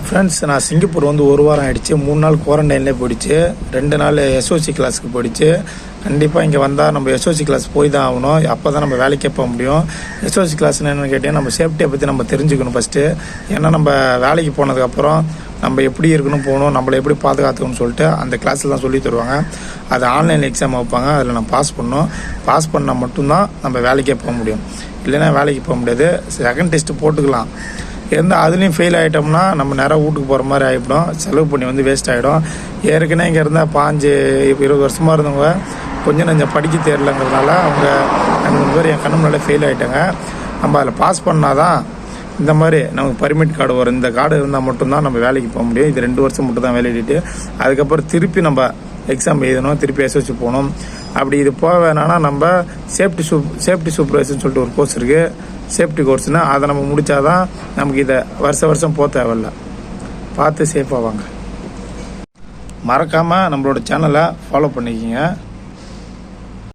Friends, நான் Singapore வந்து 1 வாரம் ஆகிடுச்சு. 3 நாள் குவாரண்டைன்லேயே போயிடுச்சு. 2 நாள் எஸ்ஓசி கிளாஸுக்கு போயிடுச்சு. கண்டிப்பாக இங்கே வந்தால் நம்ம எஸ்ஓசி கிளாஸ் போய் தான் ஆகணும். அப்போ தான் நம்ம வேலைக்கே போக முடியும். எஸ்ஓசி கிளாஸ்னு என்னென்னு கேட்டிங்கன்னா, நம்ம சேஃப்டியை பற்றி நம்ம தெரிஞ்சுக்கணும் ஃபஸ்ட்டு. ஏன்னா நம்ம வேலைக்கு போனதுக்கப்புறம் நம்ம எப்படி இருக்கணும் போகணும், நம்மளை எப்படி பாதுகாத்துக்கணும்னு சொல்லிட்டு அந்த கிளாஸில் தான் சொல்லி தருவாங்க. அது ஆன்லைன் எக்ஸாம் வைப்பாங்க. அதில் நான் பாஸ் பண்ணணும். பாஸ் பண்ணால் மட்டும்தான் நம்ம வேலைக்கே போக முடியும். இல்லைன்னா வேலைக்கு போக முடியாது. செகண்ட் டெஸ்ட்டு போட்டுக்கலாம். இருந்தால் அதுலேயும் ஃபெயில் ஆகிட்டோம்னா நம்ம நேராக வீட்டுக்கு போகிற மாதிரி ஆகிடும். செலவு பண்ணி வந்து வேஸ்ட் ஆகிடும். ஏற்கனவே இங்கே இருந்தால் 20 வருஷமாக இருந்தவங்க கொஞ்சம் படிக்க தெரியலங்கிறதுனால அவங்க 2-3 பேர் என் கண்ணு முன்னாடி ஃபெயில் ஆகிட்டாங்க. நம்ம அதில் பாஸ் பண்ணால் தான் இந்த மாதிரி நமக்கு பர்மிட் கார்டு வரும். இந்த கார்டு இருந்தால் மட்டும்தான் நம்ம வேலைக்கு போக முடியும். இது 2 வருஷம் மட்டும் தான் வேலையிட்டு அதுக்கப்புறம் திருப்பி நம்ம எக்ஸாம் எழுதணும், திருப்பி எஸ்ஓசி போகணும். அப்படி இது போக வேணான்னா நம்ம சேஃப்டி சூப்பர்வைசர்னு சொல்லிட்டு ஒரு கோர்ஸ் இருக்குது. சேஃப்டி கோர்ஸ்னால் அதை நம்ம முடித்தாதான் நமக்கு இதை வருஷம் போக தேவையில்ல. பார்த்து சேஃபாக வாங்க. மறக்காமல் நம்மளோட சேனலை ஃபாலோ பண்ணிக்கிங்க.